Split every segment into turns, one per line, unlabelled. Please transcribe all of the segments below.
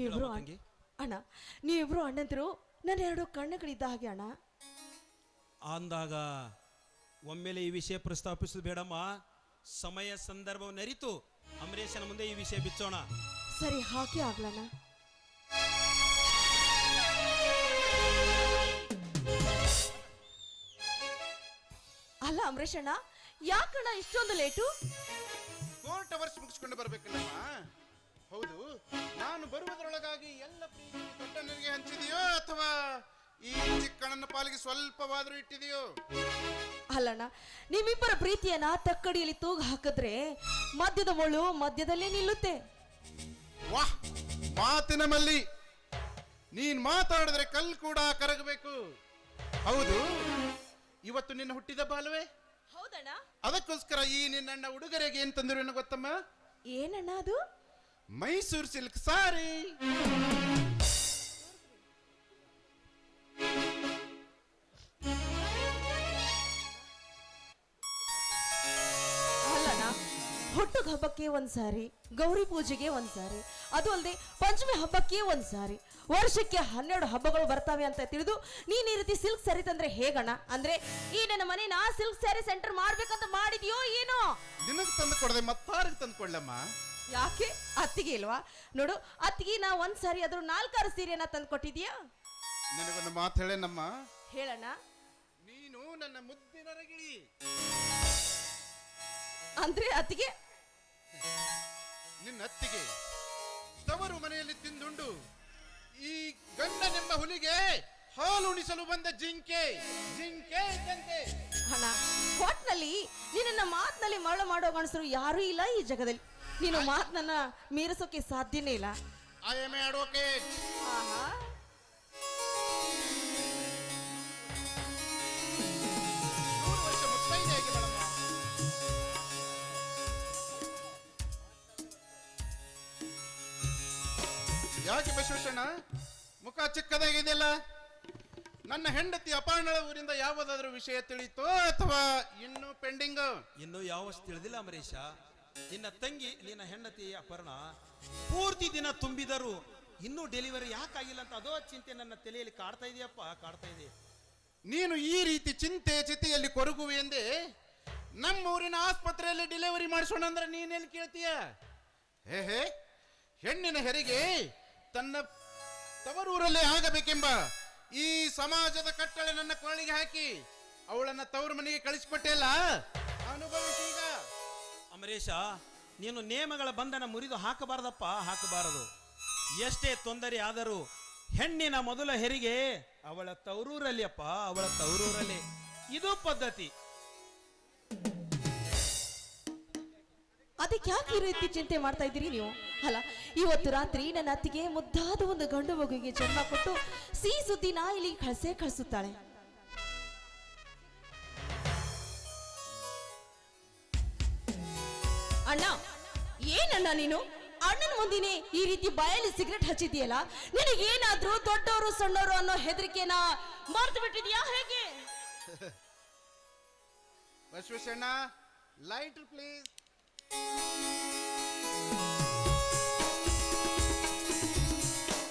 ನೀವಿಬ್ರು ಅಣ್ಣ, ನೀವಿಬ್ರು ಅಣ್ಣಂತರು ನನ್ನ ಎರಡು ಕಣ್ಣುಗಳಿದ್ದ ಹಾಗೆ ಅಣ್ಣ.
ಅಂದಾಗ ಒಮ್ಮೆಲೆ ಈ ವಿಷಯ ಪ್ರಸ್ತಾಪಿಸೋದು ಬೇಡಮ್ಮ. ಸಮಯ ಸಂದರ್ಭವನ್ನು ಅರಿತು ಅಮರೇಶನ ಮುಂದೆ ಈ ವಿಷಯ ಬಿಚ್ಚೋಣ.
ಸರಿ, ಹಾಗೆ ಆಗ್ಲಣ್ಣ. ಅಲ್ಲ ಅಮರೇಶ್ ಅಣ್ಣ, ಯಾಕಣ್ಣ ಇಷ್ಟೊಂದು ಲೇಟು?
ಕೋರ್ಟ್ ಅವರ್ಸ್ ಮುಗಿಸ್ಕೊಂಡು ಬರ್ಬೇಕಲ್ಲಮ್ಮ. ಹೌದು, ನಾನು ಬರುವುದರೊಳಗಾಗಿ ಎಲ್ಲ ಪ್ರೀತಿ ದೊಡ್ಡನಿಗೆ ಹಂಚಿದೆಯೋ ಅಥವಾ ಈ ಚಿಕ್ಕಣ್ಣನ ಪಾಲಿಗೆ ಸ್ವಲ್ಪವಾದರೂ ಇಟ್ಟಿದೆಯೋ?
ಅಲ್ಲಣ್ಣ, ನಿಮ್ಮಿಬ್ಬರ ಪ್ರೀತಿಯನ್ನ ತಕ್ಕಡಿಯಲ್ಲಿ ತೂಗು ಹಾಕಿದ್ರೆ ಮಧ್ಯದ ಮುಳ್ಳು ಮಧ್ಯದಲ್ಲೇ ನಿಲ್ಲುತ್ತೆ.
ವಾಹ್, ಮಾತಿನ ಮಲ್ಲಿ. ನೀನ್ ಮಾತಾಡಿದ್ರೆ ಕಲ್ಲು ಕೂಡ ಕರಗಬೇಕು. ಹೌದು, ಇವತ್ತು ನಿನ್ನ ಹುಟ್ಟಿದಬ್ಬ ಅಲ್ವೇ?
ಹೌದಣ್ಣ.
ಅದಕ್ಕೋಸ್ಕರ ಈ ನಿನ್ನಣ್ಣ ಉಡುಗೊರೆಗೆ ಏನ್ ತಂದಿರುವೆನು ಗೊತ್ತಮ್ಮ?
ಏನಣ್ಣ ಅದು?
ಮೈಸೂರು ಸಿಲ್ಕ್ ಸಾರಿ.
ಅಲ್ಲಣ್ಣ, ಹುಟ್ಟು ಹಬ್ಬಕ್ಕೆ ಒಂದ್ ಸಾರಿ, ಗೌರಿ ಪೂಜೆಗೆ ಒಂದ್ ಸಾರಿ, ಅದು ಅಲ್ಲದೆ ಪಂಚಮಿ ಹಬ್ಬಕ್ಕೆ ಒಂದ್ ಸಾರಿ, ವರ್ಷಕ್ಕೆ 12 ಹಬ್ಬಗಳು ಬರ್ತಾವೆ ಅಂತ ತಿಳಿದು ನೀನ್ ಈ ರೀತಿ ಸಿಲ್ಕ್ ಸ್ಯಾರಿ ತಂದ್ರೆ ಹೇಗಣ್ಣ? ಅಂದ್ರೆ ಈ ನನ್ನ ಮನೇನ ಸಿಲ್ಕ್ ಸ್ಯಾರಿ ಸೆಂಟರ್ ಮಾಡ್ಬೇಕಂತ ಮಾಡಿದ್ಯೋ ಏನೋ?
ನಿನಗೆ ತಂದು ಕೊಡದೆ ಮತ್ತಾರಿಗೆ ತಂದು ಕೊಡ್ಲಮ್ಮ?
ಯಾಕೆ, ಅತ್ತಿಗೆ ಇಲ್ವಾ? ನೋಡು, ಅತ್ತಿಗೆ ನಾ ಒಂದ್ ಸಾರಿ ಆದ್ರೂ 4-6 ಸೀರೆನ ತಂದು ಕೊಟ್ಟಿದ್ಯಾ?
ನಿನಗೊಂದು ಮಾತು ಹೇಳೇನಮ್ಮ?
ಹೇಳಣ್ಣ.
ನೀನು ನನ್ನ ಮುದ್ದಿನ ರಗಿಳಿ.
ಅಂದ್ರೆ ಅತ್ತಿಗೆ,
ನಿನ್ನ ಅತ್ತಿಗೆ ತವರು ಮನೆಯಲ್ಲಿ ತಿಂದುಂಡು ಈ ಗಂಡನೆಂಬ ಹುಲಿಗೆ ಹಾಲು ಉಣಿಸಲು ಬಂದ ಜಿಂಕೆ ಇದ್ದಂತೆ.
ಅಣ್ಣ, ಒಟ್ನಲ್ಲಿ ನಿನ್ನ ಮಾತಿನಲ್ಲಿ ಮರಳು ಮಾಡೋ ಗಣಸರು ಯಾರೂ ಇಲ್ಲ ಈ ಜಗದಲ್ಲಿ. ನೀನು ಮಾತನ್ನ ಮೀರಿಸೋಕೆ ಸಾಧ್ಯನೇ ಇಲ್ಲ.
I am A advocate. ಯಾಕೆ ಬಸವೇಶಣ್ಣ ಮುಖ ಚಿಕ್ಕದಾಗಿದೆಯಲ್ಲ? ನನ್ನ ಹೆಂಡತಿ ಅಪಹರಣ ಊರಿಂದ ಯಾವುದಾದ್ರೂ ವಿಷಯ ತಿಳಿತೋ ಅಥವಾ ಇನ್ನೂ ಪೆಂಡಿಂಗ್?
ಇನ್ನೂ ಯಾವ ತಿಳಿದಿಲ್ಲ ಅಮರೇಶ. ನಿನ್ನ ತಂಗಿ, ನಿನ್ನ ಹೆಂಡತಿ ಅಪರ್ಣ ಪೂರ್ತಿ ದಿನ ತುಂಬಿದರು ಇನ್ನೂ ಡೆಲಿವರಿ ಯಾಕಾಗಿಲ್ಲ ಅಂತ ಅದೋ ಚಿಂತೆ ನನ್ನ ತಲೆಯಲ್ಲಿ ಕಾಡ್ತಾ ಇದೆಯಪ್ಪ, ಕಾಡ್ತಾ ಇದೆ.
ನೀನು ಈ ರೀತಿ ಚಿತೆಯಲ್ಲಿ ಕೊರಗುವೆ ಎಂದೇ ನಮ್ಮೂರಿನ ಆಸ್ಪತ್ರೆಯಲ್ಲಿ ಡೆಲಿವರಿ ಮಾಡಿಸೋಣ ಅಂದ್ರೆ ನೀನೆಲ್ಲಿ ಕೇಳ್ತೀಯ? ಹೇ, ಹೆಣ್ಣಿನ ಹೆರಿಗೆ ತನ್ನ ತವರೂರಲ್ಲೇ ಆಗಬೇಕೆಂಬ ಈ ಸಮಾಜದ ಕಟ್ಟಳೆ ನನ್ನ ಕೊಳ್ಳಿಗೆ ಹಾಕಿ ಅವಳನ್ನ ತವರು ಮನೆಗೆ ಕಳಿಸಿಕೊಟ್ಟೆ ಅಲ್ಲ, ಅನುಭವಿಸಿ ಈಗ.
ಅಮರೇಶ, ನೀನು ನೇಮಗಳ ಬಂಧನ ಮುರಿದು ಹಾಕಬಾರದಪ್ಪ, ಹಾಕಬಾರದು. ಎಷ್ಟೇ ತೊಂದರೆ ಆದರೂ ಹೆಣ್ಣಿನ ಮೊದಲ ಹೆರಿಗೆ ಅವಳ ತವರೂರಲ್ಲಿ ಅಪ್ಪ, ಅವಳ ತವರೂರಲ್ಲಿ. ಇದು ಪದ್ಧತಿ.
ಅದಕ್ಕೆ ಯಾಕೆ ಈ ರೀತಿ ಚಿಂತೆ ಮಾಡ್ತಾ ಇದ್ದೀರಿ ನೀವು? ಅಲ್ಲ, ಇವತ್ತು ರಾತ್ರಿ ನನ್ನ ಅತ್ತಿಗೆ ಮುದ್ದಾದ ಒಂದು ಗಂಡು ಮಗುವಿಗೆ ಜನ್ಮ ಕೊಟ್ಟು ಸಿಹಿ ಸುದ್ದಿನ ಇಲ್ಲಿ ಕಳಿಸುತ್ತಾಳೆ. ಅಣ್ಣ, ಏನಣ್ಣ ನೀನು ಅಣ್ಣನ ಮುಂದಿನೇ ಈ ರೀತಿ ಬಾಯಲ್ಲಿ ಸಿಗರೆಟ್ ಹಚ್ಚಿದೆಯಲ್ಲ? ನಿನಗೇನಾದ್ರೂ ದೊಡ್ಡವರು ಸಣ್ಣವರು ಅನ್ನೋ ಹೆದರಿಕೆನ ಮರ್ತು ಬಿಟ್ಟಿದ್ಯಾ ಹೇಗೆ?
ಬಸವೇಶಣ್ಣ, ಲೈಟ್ ಪ್ಲೀಸ್.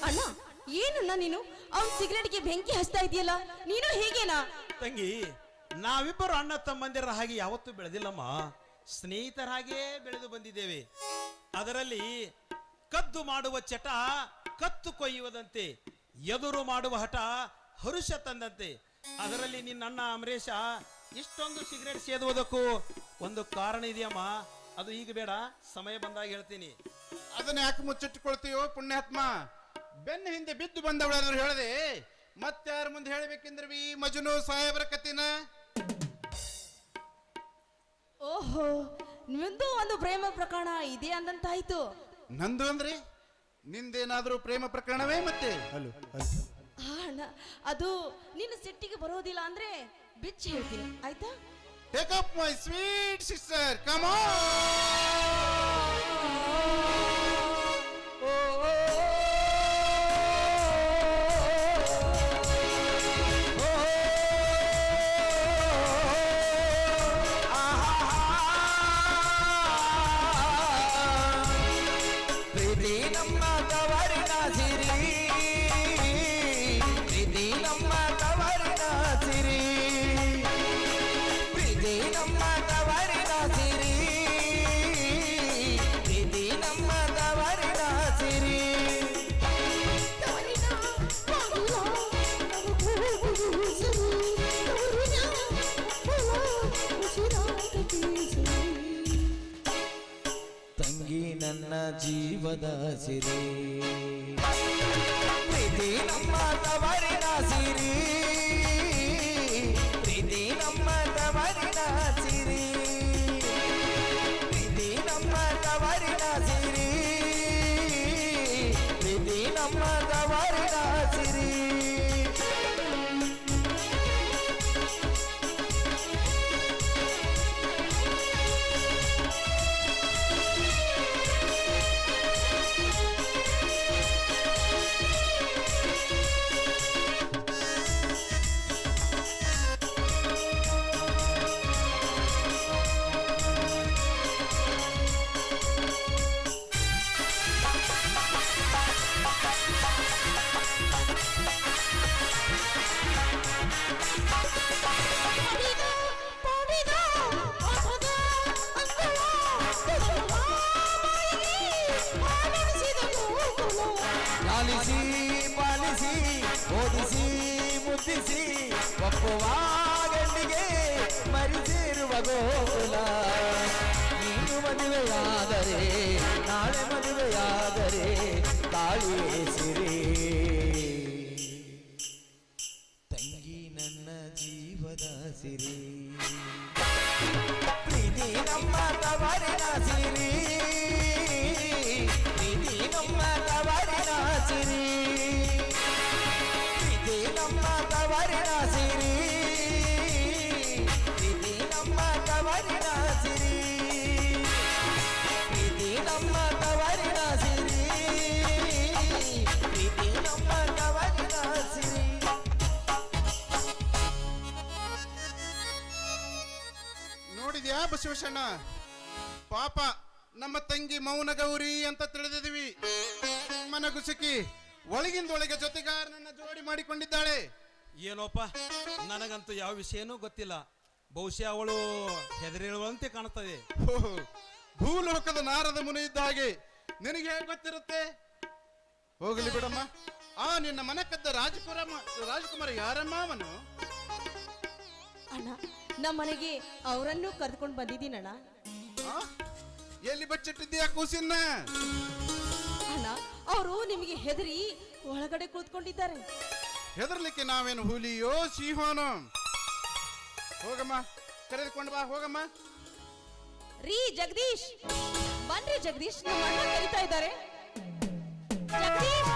ಅಣ್ಣ, ಏನಣ್ಣ ನೀನು ಅವ್ನ ಸಿಗರೆಟ್ಗೆ ಬೆಂಕಿ ಹಚ್ತಾ ಇದೆಯಲ್ಲ? ನೀನು ಹೇಗೇನಾ?
ತಂಗಿ, ನಾವಿಬ್ಬರು ಅಣ್ಣ ತಮ್ಮಂದಿರ ಹಾಗೆ ಯಾವತ್ತೂ ಬೆಳೆದಿಲ್ಲಮ್ಮ, ಸ್ನೇಹಿತರ ಹಾಗೆ ಬೆಳೆದು ಬಂದಿದ್ದೇವೆ. ಅದರಲ್ಲಿ ಕದ್ದು ಮಾಡುವ ಚಟ ಕತ್ತು ಕೊಯ್ಯುವುದಂತೆ, ಎದುರು ಮಾಡುವ ಹಠ ಹರುಷ ತಂದಂತೆ. ಅದರಲ್ಲಿ ನಿನ್ನ ಅಮರೇಶ ಇಷ್ಟೊಂದು ಸಿಗರೇಟ್ ಸೇದುವುದಕ್ಕೂ ಒಂದು ಕಾರಣ ಇದೆಯಮ್ಮ. ಅದು ಈಗ ಬೇಡ, ಸಮಯ ಬಂದಾಗ ಹೇಳ್ತೀನಿ.
ಅದನ್ನ ಯಾಕೆ ಮುಚ್ಚಿಟ್ಟುಕೊಳ್ತೀಯೋ ಪುಣ್ಯಾತ್ಮ? ಬೆನ್ನ ಹಿಂದೆ ಬಿದ್ದು ಬಂದವಳಾದ್ರು ಹೇಳದೆ ಮತ್ತಾರ ಮುಂದೆ ಹೇಳಬೇಕೆಂದ್ರೆ ಈ ಮಜನು ಸಾಹೇಬರ ಕತ್ತಿನ.
ಓಹೋ, ನಿಂದು ಒಂದು ಪ್ರೇಮ ಪ್ರಕರಣ ಇದೆ ಅಂದಂತಾಯ್ತು.
ನಂದು ಅಂದ್ರೆ ನಿಂದೇನಾದ್ರೂ ಪ್ರೇಮ ಪ್ರಕರಣವೇ? ಮತ್ತೆ
ಅಣ್ಣ, ಅದು ನಿನ್ನ ಸಿಟ್ಟಿಗೆ ಬರೋದಿಲ್ಲ ಅಂದ್ರೆ ಬಿಚ್ಚಿ ಹೇಳ್ತೀನಿ, ಆಯ್ತಾ?
Take up my sweet sister, come on.
ಪ್ರೀತಿ ನಮ್ಮ ತವರಿನ ಜೀವದ ಸಿರಿ ಪ್ರೀತಿ ನಮ್ಮ ತವರಿನ ಸಿರಿ ಪ್ರೀತಿ ನಮ್ಮ ತವರಿನ ಸಿರಿ ಪ್ರೀತಿ ನಮ್ಮ ತವರಿನ ಸಿರಿ ಪ್ರೀತಿ ನಮ್ಮ ತವರಿನ ಸಿರಿ ಲಾಲಿಸಿ ಪಾಲಿಸಿ ಓದಿಸಿ ಮುದ್ದಿಸಿ ಒಪ್ಪುವ ಗಂಡಿಗೆ ಮರಿಸಿರುವ ಗೋಕುಲ ನೀನು ಮದುವೆಯಾದರೆ ನಾಳೆ ಮದುವೆಯಾದರೆ ತಾಳಿಯೇ ಸಿರಿ ತಂಗಿ ನನ್ನ ಜೀವದ ಸಿರಿ ಪ್ರೀತಿ ನಮ್ಮ ತವರಿನ ಸಿರಿ ಪ್ರೀತಿ ನಮ್ಮ ತವರಿನ ಸಿರಿ ಪ್ರೀತಿ ನಮ್ಮ ತವರಿನ ಸಿರಿ ಪ್ರೀತಿ ನಮ್ಮ ತವರಿನ ಸಿರಿ ಪ್ರೀತಿ ನಮ್ಮ ತವರಿನ ಸಿರಿ ಪ್ರೀತಿ ನಮ್ಮ ತವರಿನ ಸಿರಿ
ನೋಡಿದ್ಯಾ ಬಸವೇಶಣ್ಣ, ಪಾಪ ನಮ್ಮ ತಂಗಿ ಮೌನ ಗೌರಿ ಅಂತ ತಿಳಿದಿದ್ವಿ. ಮನಗುಸುಕಿ ಒಳಗಿಂದೊಳಗೆ ಜೊತೆಗಾರನನ್ನ ಜೋಡಿ ಮಾಡಿಕೊಂಡಿದ್ದಾಳೆ.
ಏನೋಪ್ಪ, ನನಗಂತೂ ಯಾವ ವಿಷಯನೂ ಗೊತ್ತಿಲ್ಲ. ಬಹುಶಃ ಅವಳು ಹೆದರಿರುವಂತೆ ಕಾಣುತ್ತದೆ.
ಓಹೋ, ಭೂಲೋಕದ ನಾರದ ಮುನಿ ಇದ್ದ ಹಾಗೆ ನಿನಗೆ ಹೇಗೆ ಗೊತ್ತಿರುತ್ತೆ? ಹೋಗಲಿ ಬಿಡಮ್ಮ. ಆ ನಿನ್ನ ಮನೆ ಕದ್ದ ರಾಜಕುಮಾರ ಯಾರಮ್ಮ ಅವನು?
ಅಣ್ಣ, ನಮ್ಮ ಮನೆಗೆ ಅವರನ್ನು ಕರೆದುಕೊಂಡು ಬಂದಿದ್ದೀನಣ್ಣ.
ಆ? ಎಲ್ಲಿ ಬಚ್ಚಿಟ್ಟಿದ್ದೀಯಾ ಕೂಸಿನ?
ಅಣ್ಣ, ಅವರು ನಿಮಗೆ ಹೆದರಿ ಒಳಗಡೆ ಕೂತ್ಕೊಂಡಿದ್ದಾರೆ.
ಹೆದರ್ಲಿಕ್ಕೆ ನಾವೇನು ಹುಲಿಯೋ ಸಿಂಹನೋ? ಹೋಗಮ್ಮ, ಕರೆದುಕೊಂಡು ಬಾ, ಹೋಗಮ್ಮ.
ರೀ ಜಗದೀಶ್, ಬನ್ರಿ ಜಗದೀಶ್, ನಮ್ಮ ಅಣ್ಣ ಕರೀತಾ ಇದ್ದಾರೆ. ಜಗದೀಶ್,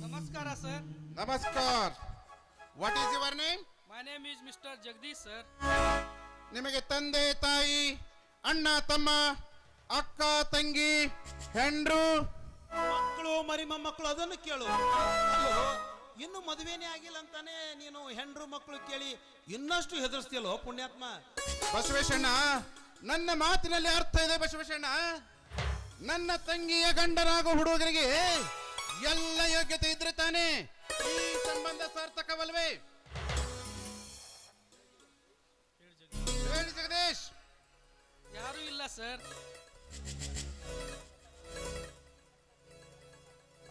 ನಮಸ್ಕಾರ ಸರ್.
ನಮಸ್ಕಾರ. What is your name?
My name is mister Jagadish sir.
ನಿಮಗೆ ತಂದೆ ತಾಯಿ, ಅಣ್ಣ ತಮ್ಮ, ಅಕ್ಕ ತಂಗಿ, ಹೆಂಡ್ರು,
ಮಕ್ಕಳು ಮರಿ ಮೊಮ್ಮಕ್ಕಳು ಅದನ್ನು ಕೇಳು. ಅಲ್ಲೋ, ಇನ್ನು ಮದುವೆನೇ ಆಗಿಲ್ಲ ಅಂತಾನೆ ನೀನು ಹೆಂಡ್ರು ಮಕ್ಕಳು ಕೇಳಿ ಇನ್ನಷ್ಟು ಹೆದರ್ಸ್ತೀಯಲ್ಲೋ ಪುಣ್ಯಾತ್ಮ.
ಬಸವೇಶಣ್ಣ, ನನ್ನ ಮಾತಿನಲ್ಲಿ ಅರ್ಥ ಇದೆ ಬಸವೇಶಣ್ಣ. ನನ್ನ ತಂಗಿಯ ಗಂಡನಾಗೋ ಹುಡುಗರಿಗೆ ಎಲ್ಲ ಯೋಗ್ಯತೆ ಇದ್ರೆ ತಾನೆ ಈ ಸಂಬಂಧ ಸಾರ್ಥಕವಲ್ವೇ? ಹೇಳಿ ಜಗದೀಶ್.
ಯಾರೂ ಇಲ್ಲ ಸರ್.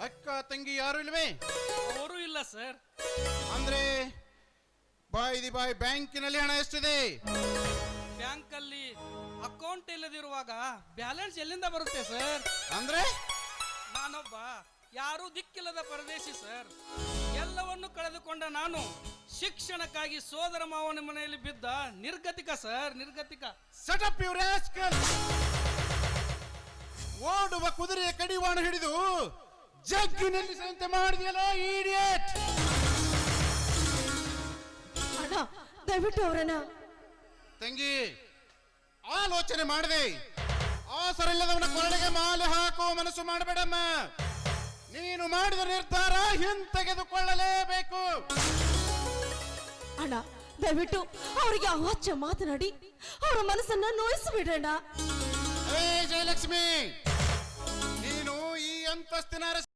ಅಕ್ಕ ತಂಗಿ ಯಾರು ಇಲ್ವೇ?
ಅವರು ಇಲ್ಲ ಸರ್.
ಅಂದ್ರೆ ಬಾಯ್ ಬ್ಯಾಂಕಿನಲ್ಲಿ ಹಣ ಎಷ್ಟಿದೆ?
ಬ್ಯಾಂಕ್ ಅಲ್ಲಿ ಅಕೌಂಟ್ ಇಲ್ಲದಿರುವಾಗ ಬ್ಯಾಲೆನ್ಸ್ ಎಲ್ಲಿಂದ ಬರುತ್ತೆ ಸರ್?
ಅಂದ್ರೆ
ನಾನೊಬ್ಬ ಯಾರೂ ದಿಕ್ಕಿಲ್ಲದ ಪರದೇಶಿ ಸರ್. ಎಲ್ಲವನ್ನು ಕಳೆದುಕೊಂಡ ನಾನು ಶಿಕ್ಷಣಕ್ಕಾಗಿ ಸೋದರ ಮಾವನ ಮನೆಯಲ್ಲಿ ಬಿದ್ದ ನಿರ್ಗತಿಕ ಸರ್, ನಿರ್ಗತಿಕ.
Set up your rascal. ಓಡುವ ಕುದುರೆಯ ಕಡಿವಾಣ ಹಿಡಿದು ಜಗ್ಗಿನಲ್ಲಿ ಸಂತೆ ಮಾಡಿದೆಯಲ್ಲ ಇಡಿಯಟ್.
ಅಣ್ಣ, ದಯವಿಟ್ಟು ಅವರನ್ನ.
ತಂಗಿ, ಆಲೋಚನೆ ಮಾಡದೆ ಆಸರಿಲ್ಲದವನ ಕೊರಳಿಗೆ ಮಾಲೆ ಹಾಕುವ ಮನಸ್ಸು ಮಾಡಬೇಡಮ್ಮ. ನೀನು ಮಾಡಿದ ನಿರ್ಧಾರ ಹಿಂತೆಗೆದುಕೊಳ್ಳಲೇಬೇಕು.
ಅಣ್ಣ, ದಯವಿಟ್ಟು ಅವರಿಗೆ ಅವಾಚ್ಯ ಮಾತನಾಡಿ ಅವರ ಮನಸ್ಸನ್ನ ನೋಯಿಸಿಬಿಡೋಣ.
ಏ ಜಯಲಕ್ಷ್ಮಿ, ನೀನು ಈ ಅಂತಸ್ತಿನ